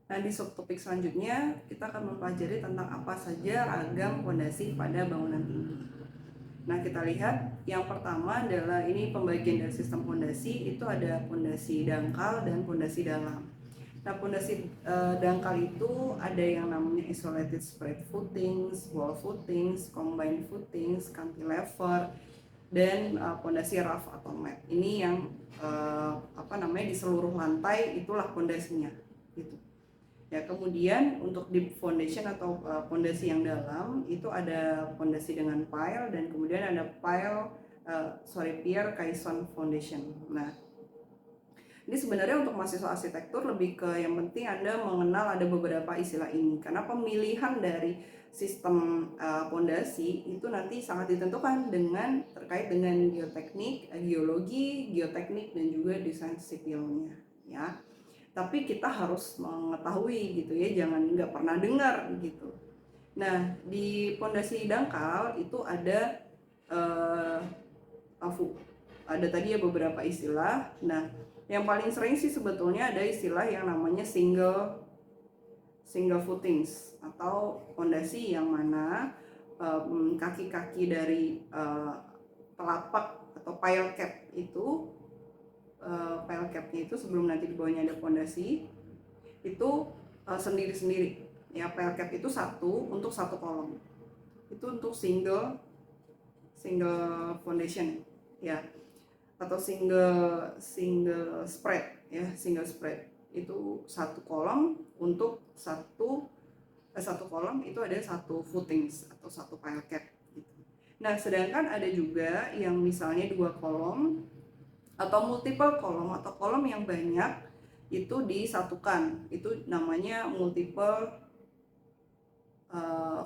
Nah, di subtopik selanjutnya kita akan mempelajari tentang apa saja ragam pondasi pada bangunan tinggi. Nah, kita lihat yang pertama adalah ini pembagian dari sistem pondasi, itu ada pondasi dangkal dan pondasi dalam. Nah, pondasi dangkal itu ada yang namanya isolated spread footings, wall footings, combined footings, cantilever, dan pondasi rough atau mat. Ini yang di seluruh lantai itulah pondasinya gitu. Ya, kemudian untuk deep foundation atau pondasi yang dalam itu ada pondasi dengan pile dan kemudian ada pier caisson foundation. Nah, ini sebenarnya untuk mahasiswa arsitektur lebih ke yang penting Anda mengenal ada beberapa istilah ini karena pemilihan dari sistem pondasi itu nanti sangat ditentukan dengan terkait dengan geoteknik, geologi, geoteknik dan juga desain sipilnya ya. Tapi kita harus mengetahui gitu ya, jangan nggak pernah dengar gitu. Nah, di pondasi dangkal itu ada ada tadi ya beberapa istilah. Nah, yang paling sering sih sebetulnya ada istilah yang namanya single footings atau pondasi yang mana kaki-kaki dari telapak atau pile cap itu pile capnya itu sebelum nanti di bawahnya ada pondasi itu sendiri-sendiri ya. Pile cap itu satu untuk satu kolom, itu untuk single foundation ya, atau single spread ya. Single spread itu satu kolom untuk satu kolom itu ada satu footings atau satu pile cap gitu. Nah, sedangkan ada juga yang misalnya dua kolom atau multiple kolom atau kolom yang banyak itu disatukan, itu namanya multiple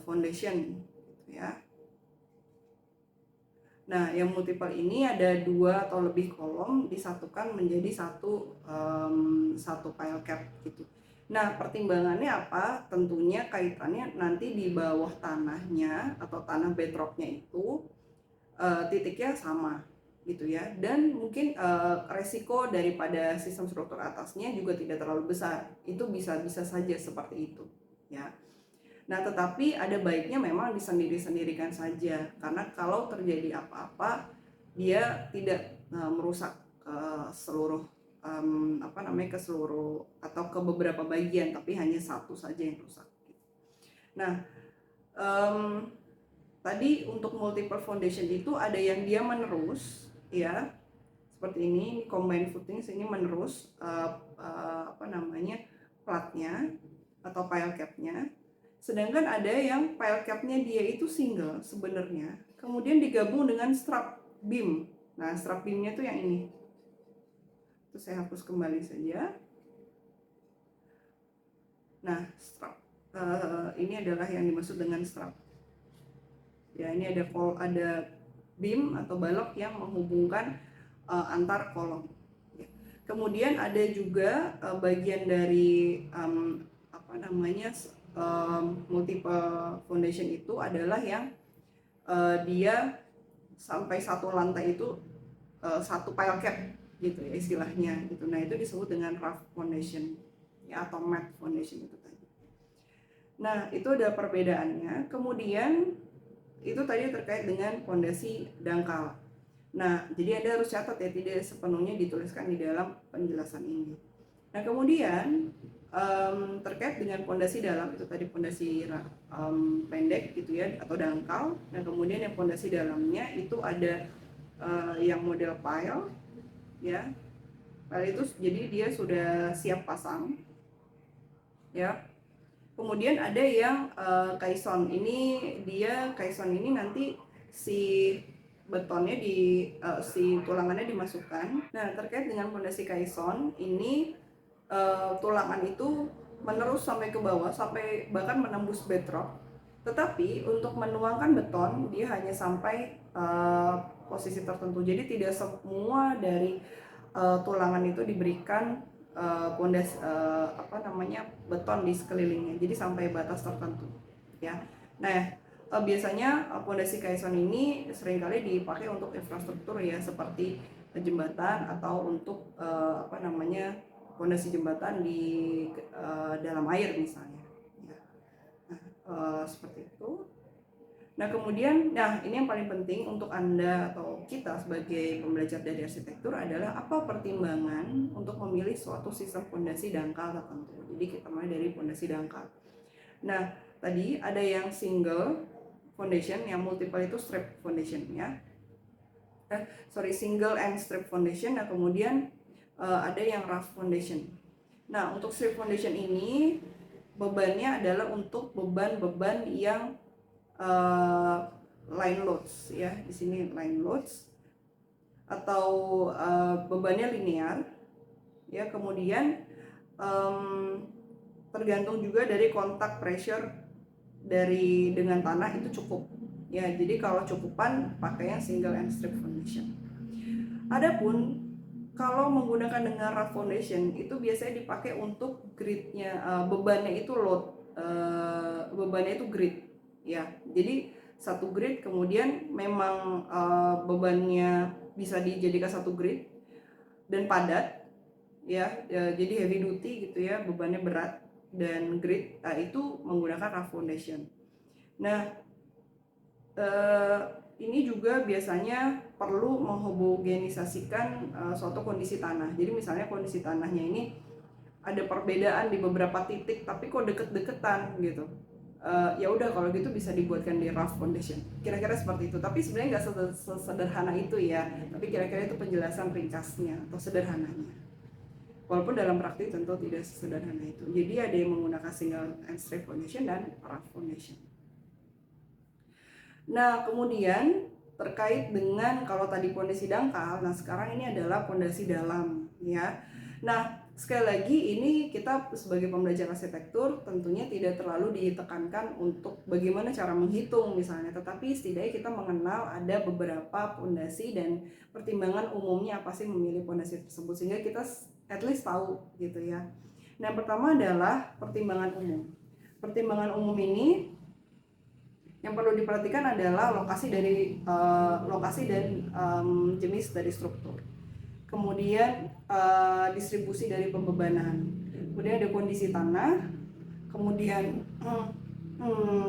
foundation gitu ya. Nah, yang multiple ini ada dua atau lebih kolom disatukan menjadi satu pile cap gitu. Nah, pertimbangannya apa? Tentunya kaitannya nanti di bawah tanahnya atau tanah bedrocknya itu titiknya sama gitu ya, dan mungkin resiko daripada sistem struktur atasnya juga tidak terlalu besar, itu bisa saja seperti itu ya. Nah, tetapi ada baiknya memang disendiri-sendirikan saja karena kalau terjadi apa-apa dia tidak merusak seluruh ke seluruh atau ke beberapa bagian, tapi hanya satu saja yang rusak. Nah, tadi untuk multiple foundation itu ada yang dia menerus ya, seperti ini combined footings, ini menerus platnya atau pile capnya. Sedangkan ada yang pile capnya dia itu single sebenarnya, kemudian digabung dengan strap beam. Nah, strap beamnya itu yang ini. Itu saya hapus kembali saja. Nah, strap ini adalah yang dimaksud dengan strap. Ya, ini ada beam atau balok yang menghubungkan antar kolom. Ya. Kemudian ada juga bagian dari multiple foundation itu adalah yang dia sampai satu lantai itu satu pile cap gitu ya istilahnya gitu. Nah, itu disebut dengan rough foundation ya, atau mat foundation itu tadi. Nah, itu ada perbedaannya. Kemudian itu tadi terkait dengan pondasi dangkal. Nah, jadi Anda harus catat ya, tidak sepenuhnya dituliskan di dalam penjelasan ini. Nah, kemudian terkait dengan pondasi dalam itu tadi pondasi pendek gitu ya atau dangkal. Nah, kemudian yang pondasi dalamnya itu ada yang model pile ya. Pile itu jadi dia sudah siap pasang ya. Kemudian ada yang caisson. Caisson ini nanti si betonnya si tulangannya dimasukkan. Nah, terkait dengan pondasi caisson ini tulangan itu menerus sampai ke bawah, sampai bahkan menembus bedrock. Tetapi untuk menuangkan beton dia hanya sampai posisi tertentu. Jadi tidak semua dari tulangan itu diberikan beton di sekelilingnya. Jadi sampai batas tertentu ya. Nah, biasanya pondasi caisson ini seringkali dipakai untuk infrastruktur ya, seperti jembatan atau untuk pondasi jembatan di dalam air misalnya. Ya. Nah, seperti itu. Nah kemudian, ini yang paling penting untuk Anda atau kita sebagai pembelajar dari arsitektur adalah apa pertimbangan untuk memilih suatu sistem fondasi dangkal tertentu. Jadi kita mulai dari fondasi dangkal. Nah tadi ada yang single foundation, yang multiple itu strip foundation ya. Single and strip foundation. Nah kemudian ada yang rough foundation. Nah untuk strip foundation ini bebannya adalah untuk beban-beban yang line loads ya, di sini line loads atau bebannya linear ya. Kemudian tergantung juga dari kontak pressure dengan tanah itu cukup ya. Jadi kalau cukupan pakai yang single and strip foundation. Adapun kalau menggunakan dengan rough foundation itu biasanya dipakai untuk gridnya, bebannya itu load, bebannya itu grid ya. Jadi satu grid, kemudian memang bebannya bisa dijadikan satu grid dan padat ya, jadi heavy duty gitu ya, bebannya berat dan grid. Nah itu menggunakan rough foundation. Nah ini juga biasanya perlu menghomogenisasikan suatu kondisi tanah. Jadi misalnya kondisi tanahnya ini ada perbedaan di beberapa titik tapi kok deket-deketan gitu. Ya udah kalau gitu bisa dibuatkan di rough foundation. Kira-kira seperti itu. Tapi sebenarnya nggak sesederhana itu ya. Tapi kira-kira itu penjelasan ringkasnya atau sederhananya. Walaupun dalam praktik tentu tidak sesederhana itu. Jadi ada yang menggunakan single and strip foundation dan rough foundation. Nah kemudian terkait dengan kalau tadi fondasi dangkal, nah sekarang ini adalah fondasi dalam ya. Nah sekali lagi ini kita sebagai pembelajar arsitektur tentunya tidak terlalu ditekankan untuk bagaimana cara menghitung misalnya, tetapi setidaknya kita mengenal ada beberapa fondasi dan pertimbangan umumnya apa sih memilih fondasi tersebut, sehingga kita at least tahu gitu ya. Nah yang pertama adalah pertimbangan umum. Pertimbangan umum ini yang perlu diperhatikan adalah lokasi dan jenis dari struktur. Kemudian distribusi dari pembebanan, kemudian ada kondisi tanah, kemudian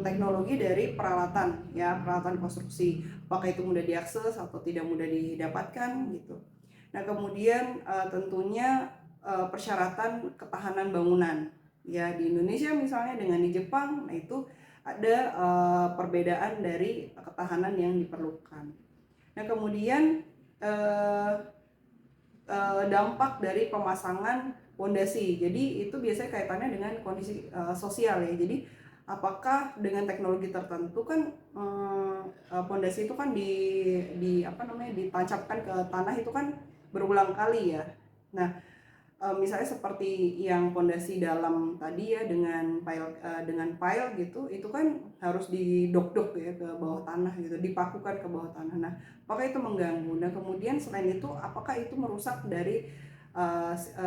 teknologi dari peralatan ya, peralatan konstruksi, apakah itu mudah diakses atau tidak mudah didapatkan gitu. Nah kemudian tentunya persyaratan ketahanan bangunan ya, di Indonesia misalnya dengan di Jepang, nah itu ada perbedaan dari ketahanan yang diperlukan. Nah kemudian dampak dari pemasangan fondasi. Jadi itu biasanya kaitannya dengan kondisi sosial ya. Jadi apakah dengan teknologi tertentu kan fondasi itu kan ditancapkan ke tanah itu kan berulang kali ya. Nah misalnya seperti yang fondasi dalam tadi ya, dengan pile gitu, itu kan harus didok-dok ya ke bawah tanah gitu, dipakukan ke bawah tanah. Nah apakah itu mengganggu? Nah kemudian selain itu apakah itu merusak dari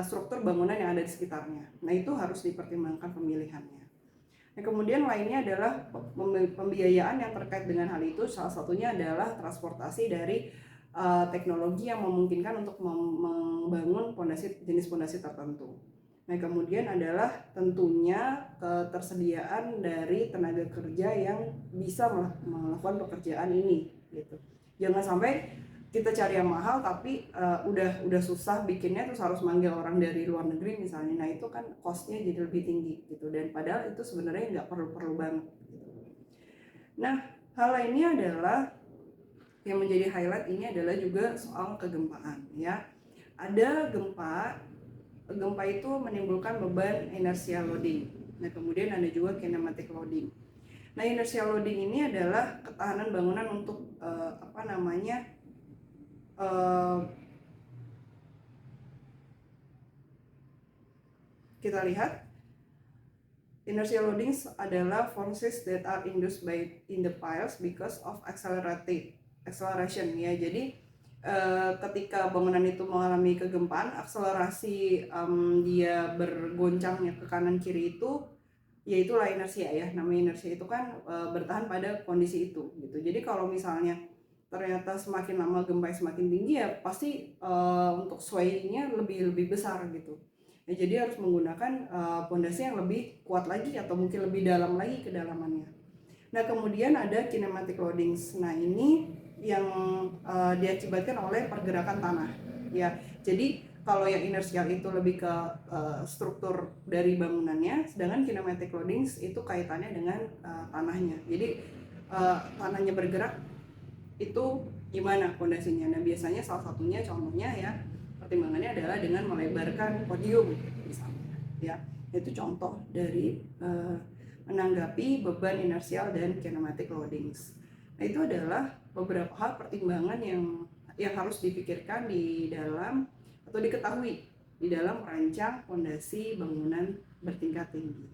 struktur bangunan yang ada di sekitarnya? Nah itu harus dipertimbangkan pemilihannya. Nah kemudian lainnya adalah pembiayaan yang terkait dengan hal itu. Salah satunya adalah transportasi dari teknologi yang memungkinkan untuk membangun jenis fondasi tertentu. Nah kemudian adalah tentunya ketersediaan dari tenaga kerja yang bisa melakukan pekerjaan ini gitu. Jangan sampai kita cari yang mahal tapi udah susah bikinnya, terus harus manggil orang dari luar negeri misalnya. Nah itu kan costnya jadi lebih tinggi gitu, dan padahal itu sebenarnya nggak perlu banget gitu. Nah hal lainnya adalah yang menjadi highlight ini adalah juga soal kegempaan ya. Ada gempa itu menimbulkan beban inertial loading. Nah kemudian ada juga kinematic loading. Nah inertial loading ini adalah ketahanan bangunan untuk kita lihat inertial loading adalah forces that are induced in the piles because of acceleration ya. Jadi ketika bangunan itu mengalami kegempaan, akselerasi dia bergoncangnya ke kanan kiri itu, yaitulah inersia ya. Namanya inersia itu kan bertahan pada kondisi itu gitu. Jadi kalau misalnya ternyata semakin lama gempa semakin tinggi ya pasti untuk sway-nya lebih besar gitu. Ya, jadi harus menggunakan pondasi yang lebih kuat lagi atau mungkin lebih dalam lagi kedalamannya. Nah, kemudian ada kinematic loadings. Nah, ini yang diakibatkan oleh pergerakan tanah. Ya, jadi kalau yang inersial itu lebih ke struktur dari bangunannya, sedangkan kinematic loadings itu kaitannya dengan tanahnya. Jadi tanahnya bergerak itu gimana pondasinya. Nah, biasanya salah satunya contohnya ya pertimbangannya adalah dengan melebarkan podium misalnya. Ya, itu contoh dari menanggapi beban inersial dan kinematic loadings. Nah, itu adalah beberapa hal pertimbangan yang harus dipikirkan di dalam atau diketahui di dalam merancang fondasi bangunan bertingkat tinggi.